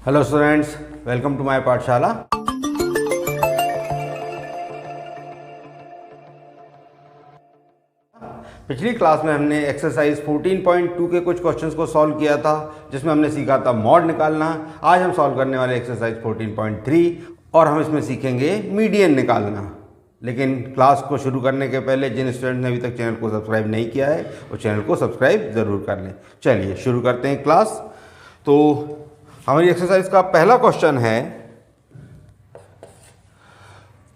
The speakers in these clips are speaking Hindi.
Hello students, welcome to my Pathshala. पिछली क्लास में हमने एक्सरसाइज 14.2 के कुछ क्वेश्चंस को सॉल्व किया था, जिसमें हमने सीखा था मॉड निकालना। आज हम सॉल्व करने वाले एक्सरसाइज 14.3 और हम इसमें सीखेंगे मीडियन निकालना। लेकिन क्लास को शुरू करने के पहले जिन स्टूडेंट्स ने अभी तक चैनल को सब्सक्राइब नहीं किया है वो चैनल को सब्सक्राइब ज़रूर कर लें। चलिए शुरू करते हैं क्लास। तो हमारी एक्सरसाइज का पहला क्वेश्चन है,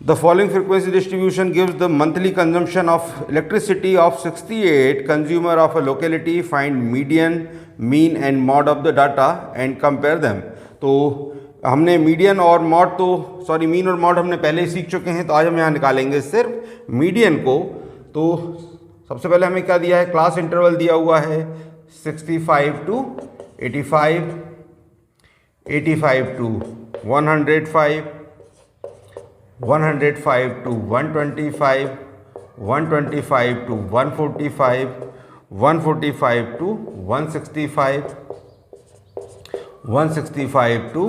the following frequency distribution gives the monthly consumption of elasticity of 68 consumer of a locality, find median, mean and mod of the data and compare them. तो हमने मीडियन और मॉड मीन और मॉड हमने पहले ही सीख चुके हैं, तो आज हम यहाँ निकालेंगे सिर्फ मीडियन को। तो सबसे पहले हमें क्या दिया है, क्लास इंटरवल दिया हुआ है 65 to 85, 85 to 105, 105 to 125, 125 to 145, 145 to 165, 165 to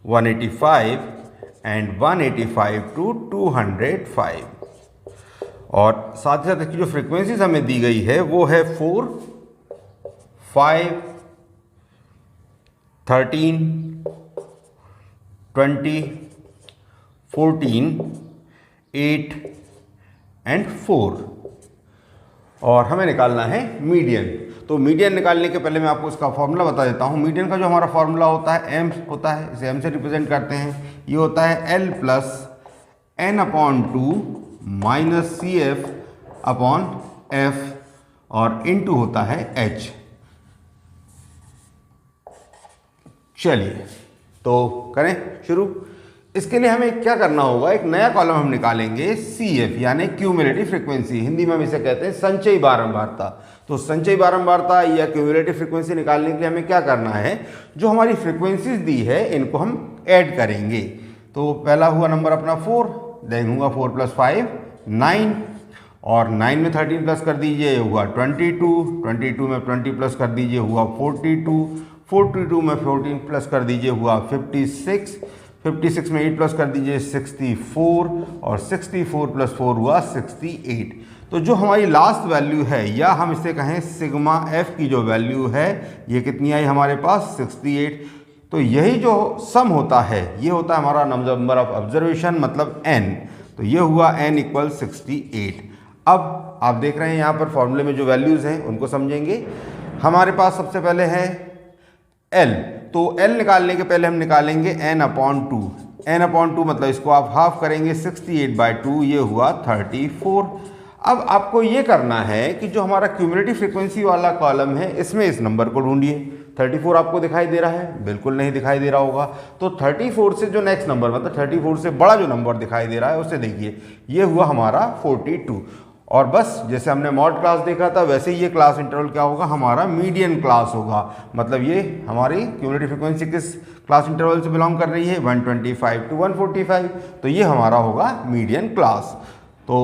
185 and 185 to 205। और साथ ही साथ इसकी जो फ्रीक्वेंसीज हमें दी गई है वो है 4, 5, 13, 20, 14, 8 एंड 4। और हमें निकालना है मीडियन। तो मीडियन निकालने के पहले मैं आपको इसका फॉर्मूला बता देता हूँ। मीडियन का जो हमारा फॉर्मूला होता है एम होता है, इसे एम से रिप्रेजेंट करते हैं। ये होता है L plus N upon 2 minus C F upon F और इनटू होता है एच। चलिए तो करें शुरू। इसके लिए हमें क्या करना होगा, एक नया कॉलम हम निकालेंगे सी एफ यानी क्यूमुलेटिव फ्रीक्वेंसी। हिंदी में हम इसे कहते हैं संचयी बारंबारता। तो संचयी बारंबारता या क्यूमुलेटिव फ्रीक्वेंसी निकालने के लिए हमें क्या करना है, जो हमारी फ्रीक्वेंसीज दी है इनको हम ऐड करेंगे। तो पहला हुआ नंबर अपना 4, देन हुआ 4 + 5 9, और 9 में 13 प्लस कर दीजिए हुआ 22, 22 में 20 प्लस कर दीजिए हुआ 42, 42 में 14 प्लस कर दीजिए हुआ 56, 56 में 8 प्लस कर दीजिए 64, और 64 + 4 हुआ 68। तो जो हमारी लास्ट वैल्यू है, या हम इसे कहें सिग्मा एफ की जो वैल्यू है, ये कितनी आई हमारे पास 68। तो यही जो सम होता है ये होता है हमारा नंबर ऑफ ऑब्जर्वेशन, मतलब n। तो ये हुआ n = 68। अब आप देख रहे हैं यहाँ पर फॉर्मूले में जो वैल्यूज़ हैं उनको समझेंगे। हमारे पास सबसे पहले है L। तो L निकालने के पहले हम निकालेंगे n/2। n/2 मतलब इसको आप हाफ करेंगे 68/2, ये हुआ 34। अब आपको ये करना है कि जो हमारा क्यूमुलेटिव फ्रीक्वेंसी वाला कॉलम है इसमें इस नंबर को ढूंढिए। 34 आपको दिखाई दे रहा है? बिल्कुल नहीं दिखाई दे रहा होगा। तो 34 से जो नेक्स्ट नंबर, मतलब 34 से बड़ा जो नंबर दिखाई दे रहा है उसे देखिए, ये हुआ हमारा 42। और बस जैसे हमने मॉड क्लास देखा था वैसे ही ये क्लास इंटरवल क्या होगा, हमारा मीडियन क्लास होगा। मतलब ये हमारी क्यूमुलेटिव फ्रीक्वेंसी किस क्लास इंटरवल से बिलोंग कर रही है, 125 to 145। तो ये हमारा होगा मीडियन क्लास। तो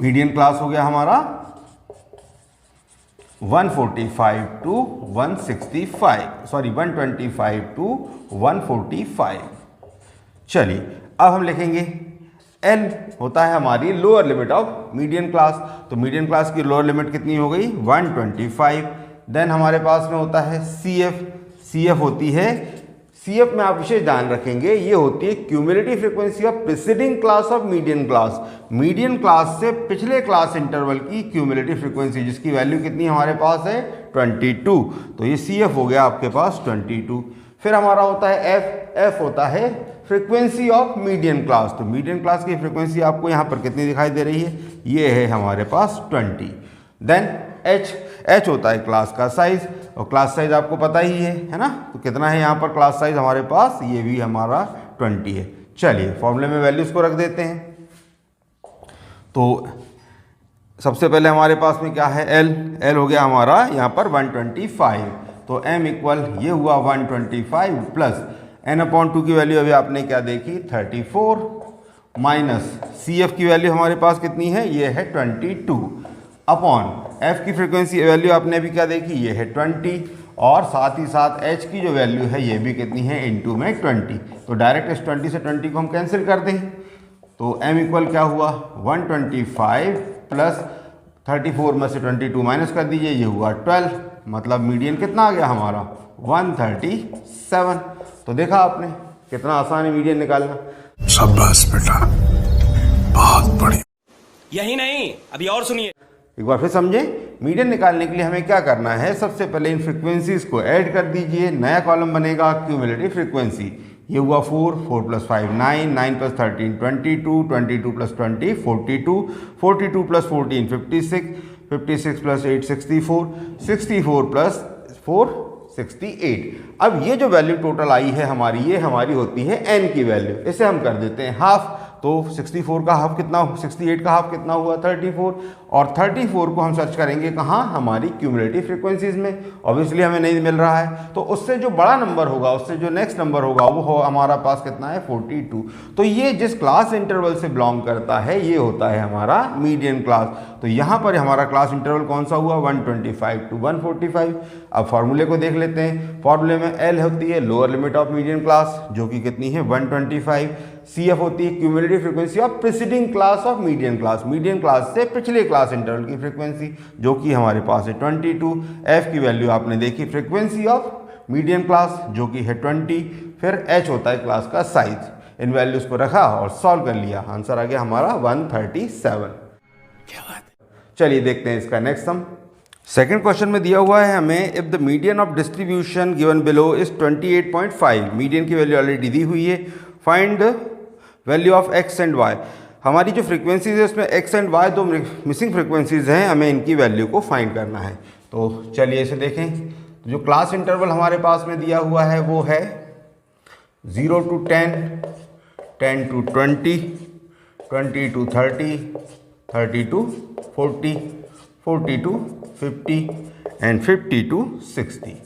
मीडियन क्लास हो गया हमारा 145 to 165, 125 to 145। चलिए अब हम लिखेंगे L होता है हमारी lower limit of median class. तो मीडियन क्लास की लोअर लिमिट कितनी हो गई, 125। देन हमारे पास में होता है CF। CF होती है, CF में आप विशेष ध्यान रखेंगे, ये होती है cumulative frequency of preceding class of median class. Median class से पिछले क्लास इंटरवल की क्यूमुलेटिव फ्रीक्वेंसी, जिसकी वैल्यू कितनी हमारे पास है 22। तो ये CF हो गया आपके पास 22। फिर हमारा होता है F होता है फ्रीक्वेंसी ऑफ मीडियन क्लास। तो मीडियन क्लास की फ्रीक्वेंसी आपको यहाँ पर कितनी दिखाई दे रही है, ये है हमारे पास 20। देन H होता है क्लास का साइज, और क्लास साइज आपको पता ही है ना। तो कितना है यहाँ पर क्लास साइज हमारे पास, ये भी हमारा 20 है। चलिए फॉर्मूले में वैल्यूज़ को रख देते हैं। तो सबसे पहले हमारे पास में क्या है, L हो गया हमारा यहाँ पर 125। तो M = ये हुआ 125 प्लस n/2 की वैल्यू अभी आपने क्या देखी 34, माइनस CF की वैल्यू हमारे पास कितनी है, ये है 22 अपॉन एफ की फ्रीक्वेंसी वैल्यू आपने अभी क्या देखी, ये है 20, और साथ ही साथ h की जो वैल्यू है ये भी कितनी है, इनटू में 20। तो डायरेक्ट इस 20 से 20 को हम कैंसिल कर दें तो m इक्वल क्या हुआ 125 प्लस 34 में से 22 माइनस कर दीजिए, ये हुआ 12। मतलब मीडियन कितना आ गया हमारा 137। तो देखा आपने कितना आसान है मीडियन निकालना। शाबाश बेटा, बहुत बढ़िया। यही नहीं, अभी और सुनिए। एक बार फिर समझे, मीडियन निकालने के लिए हमें क्या करना है, सबसे पहले इन फ्रीक्वेंसीज को ऐड कर दीजिए, नया कॉलम बनेगा क्यूमुलेटिव फ्रीक्वेंसी। ये हुआ 4, 4 plus 5 9, 9 plus 13 22, 22 plus 20 42, 42 plus 14 56, 56 plus 8 64, 64 plus 4 68। अब ये जो वैल्यू टोटल आई है हमारी, ये हमारी होती है n की वैल्यू। इसे हम कर देते हैं हाफ। तो 64 का हाफ कितना, 68 का हाफ कितना हुआ 34, और 34 को हम सर्च करेंगे कहाँ, हमारी क्यूमुलेटिव फ्रीक्वेंसीज में। ऑब्वियसली हमें नहीं मिल रहा है, तो उससे जो बड़ा नंबर होगा, उससे जो नेक्स्ट नंबर होगा वो हमारा पास कितना है 42। तो ये जिस क्लास इंटरवल से बिलोंग करता है ये होता है हमारा मीडियन क्लास। तो यहाँ पर हमारा क्लास इंटरवल कौन सा हुआ 125 टू 145। अब फॉर्मूले को देख लेते हैं। फॉर्मूले में L होती है lower limit of median class, जो कि कितनी है 125। CF होती है cumulative frequency of preceding class of median class, median class से पिछले क्लास इंटरवल की फ्रीक्वेंसी, जो कि हमारे पास है 22। F की वैल्यू आपने देखी फ्रीक्वेंसी ऑफ मीडियन क्लास, जो कि है 20। फिर H होता है क्लास का साइज। इन वैल्यूज को रखा और सॉल्व कर लिया, आंसर आ गया हमारा 137। क्या बात। चलिए देखते हैं इसका नेक्स्ट सम। सेकेंड क्वेश्चन में दिया हुआ है हमें, if the median of distribution given below is 28.5। Median की वैल्यू ऑलरेडी दी हुई है। Find the value of x and y। हमारी जो फ्रीक्वेंसीज है उसमें x एंड y दो मिसिंग फ्रीक्वेंसीज हैं, हमें इनकी वैल्यू को फाइंड करना है। तो चलिए इसे देखें। तो जो क्लास इंटरवल हमारे पास में दिया हुआ है वो है 0 to 10, 10 to 20, 20 to 30, 30 to 40, 40 to 50 and 50 to 60।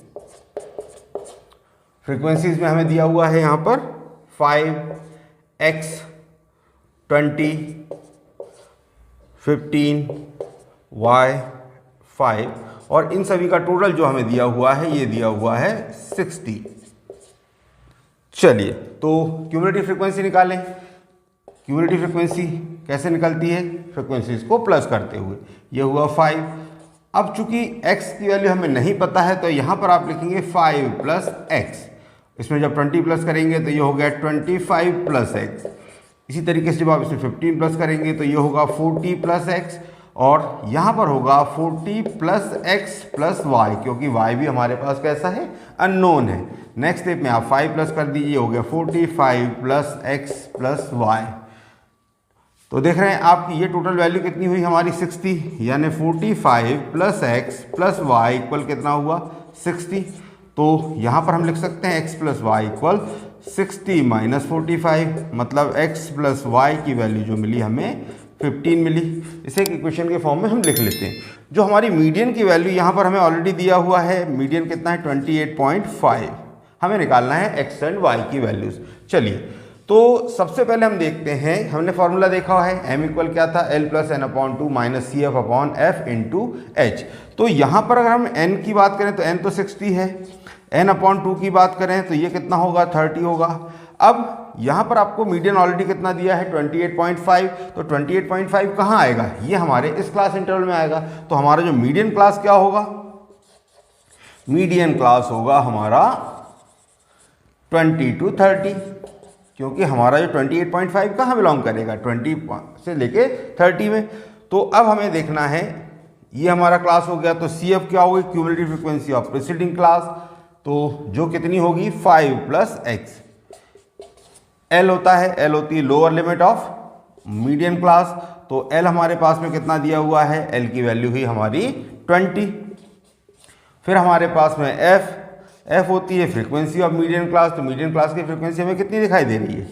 Frequencies में हमें दिया हुआ है यहाँ पर 5, x, 20, 15, y, 5, और इन सभी का टोटल जो हमें दिया हुआ है ये दिया हुआ है 60। चलिए तो क्यूमुलेटिव फ्रीक्वेंसी निकालें। क्यूमुलेटिव फ्रीक्वेंसी कैसे निकलती है, फ्रीक्वेंसीज को प्लस करते हुए। ये हुआ 5। अब चूंकि x की वैल्यू हमें नहीं पता है तो यहाँ पर आप लिखेंगे 5 प्लस x। इसमें जब 20 प्लस करेंगे तो ये हो गया 25 प्लस x। इसी तरीके से जब आप इसमें 15 प्लस करेंगे तो ये होगा 40 प्लस x, और यहाँ पर होगा 40 प्लस x प्लस y, क्योंकि y भी हमारे पास कैसा है, अननोन है। नेक्स्ट स्टेप में आप 5 प्लस कर दीजिए, हो गया 45 प्लस x प्लस y। तो देख रहे हैं आपकी ये टोटल वैल्यू कितनी हुई हमारी 60, यानी 45 plus x plus y equal कितना हुआ 60। तो यहाँ पर हम लिख सकते हैं x plus Y equal 60 minus 45, मतलब x प्लस वाई की वैल्यू जो मिली हमें 15 मिली। इसे एक इक्वेशन के फॉर्म में हम लिख लेते हैं। जो हमारी मीडियन की वैल्यू यहाँ पर हमें ऑलरेडी दिया हुआ है, मीडियन कितना है 28.5। हमें निकालना है x एंड y की वैल्यूज़। चलिए तो सबसे पहले हम देखते हैं, हमने फॉर्मूला देखा हुआ है m इक्वल क्या था L plus n upon 2 minus C F upon F into H. तो यहाँ पर अगर हम n की बात करें तो n तो 60 है, n अपॉन 2 की बात करें तो ये कितना होगा 30 होगा। अब यहाँ पर आपको मीडियन ऑलरेडी कितना दिया है 28.5, तो 28.5 कहाँ आएगा, ये हमारे इस क्लास इंटरवल में आएगा। तो हमारा जो मीडियन क्लास क्या होगा, मीडियन क्लास होगा हमारा 20 to 30, क्योंकि हमारा जो 28.5 कहाँ बिलोंग करेगा 20 से लेके 30 में। तो अब हमें देखना है, ये हमारा क्लास हो गया, तो सी एफ क्या होगी, cumulative frequency of preceding class, तो जो कितनी होगी 5 प्लस एक्स। एल होता है, एल होती है lower limit of median class, तो एल हमारे पास में कितना दिया हुआ है, एल की वैल्यू हुई हमारी 20। फिर हमारे पास में एफ, एफ होती है फ्रीक्वेंसी ऑफ मीडियन क्लास, तो मीडियन क्लास की फ्रीक्वेंसी हमें कितनी दिखाई दे रही है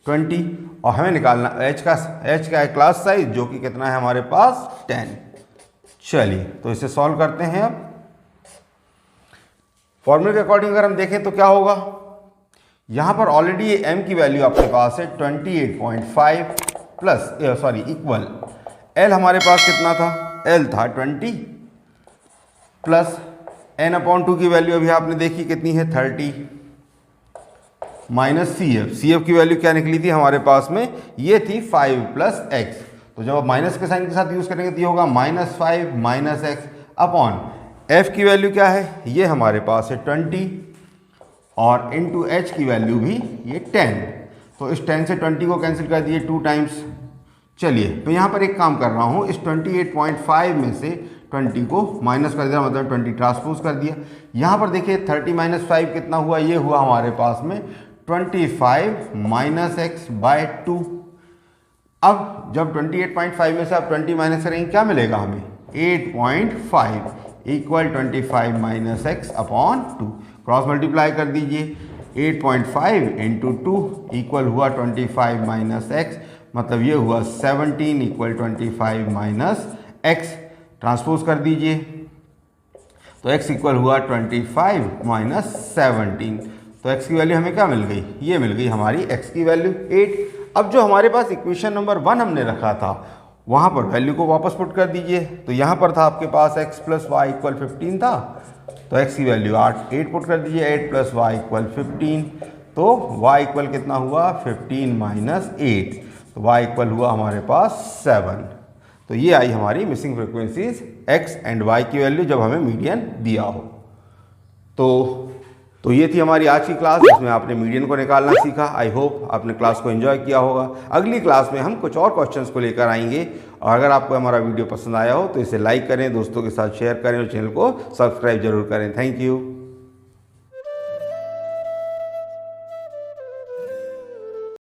20, और हमें निकालना एच का है क्लास साइज, जो कि कितना है हमारे पास 10। चलिए तो इसे सॉल्व करते हैं। अब फॉर्मूले के अकॉर्डिंग अगर हम देखें तो क्या होगा, यहाँ पर ऑलरेडी ये m की वैल्यू आपके पास है 28.5 प्लस इक्वल एल हमारे पास कितना था, एल था 20 प्लस n/2 की वैल्यू अभी आपने देखी कितनी है 30 माइनस सी एफ की वैल्यू क्या निकली थी हमारे पास में, ये थी 5 + x। तो जब आप माइनस के साइन के साथ यूज़ करेंगे तो ये होगा -5 - x अपॉन f की वैल्यू क्या है, ये हमारे पास है 20 और इंटू h की वैल्यू भी ये 10। तो इस 10 से 20 को कैंसिल कर दिए 2 टाइम्स। चलिए तो यहाँ पर एक काम कर रहा हूँ, इस 28.5 में से 20 को माइनस कर दिया, मतलब 20 ट्रांसपोज कर दिया। यहाँ पर देखिए 30 - 5 कितना हुआ, ये हुआ हमारे पास में 25 - x/2। अब जब 28.5 में से आप 20 माइनस करेंगे क्या मिलेगा हमें, 8.5 = 25 - x/2। क्रॉस मल्टीप्लाई कर दीजिए, 8.5 × 2 इक्वल हुआ 25 - x, मतलब ये हुआ 17 = 25 - x। ट्रांसपोज कर दीजिए तो x इक्वल हुआ 25 - 17। तो x की वैल्यू हमें क्या मिल गई, ये मिल गई हमारी x की वैल्यू 8। अब जो हमारे पास इक्वेशन नंबर 1 हमने रखा था वहाँ पर वैल्यू को वापस पुट कर दीजिए। तो यहाँ पर था आपके पास x + y = 15 था, तो x की वैल्यू 8 पुट कर दीजिए, 8 + y = 15। तो y इक्वल कितना हुआ 15 - 8, तो y इक्वल हुआ हमारे पास 7। तो ये आई हमारी missing frequencies x and y की वैल्यू जब हमें मीडियन दिया हो। तो ये थी हमारी आज की क्लास जिसमें आपने मीडियन को निकालना सीखा। आई होप आपने क्लास को एंजॉय किया होगा। अगली क्लास में हम कुछ और क्वेश्चंस को लेकर आएंगे। और अगर आपको हमारा वीडियो पसंद आया हो तो इसे लाइक करें, दोस्तों के साथ शेयर करें और चैनल को सब्सक्राइब जरूर करें। Thank you.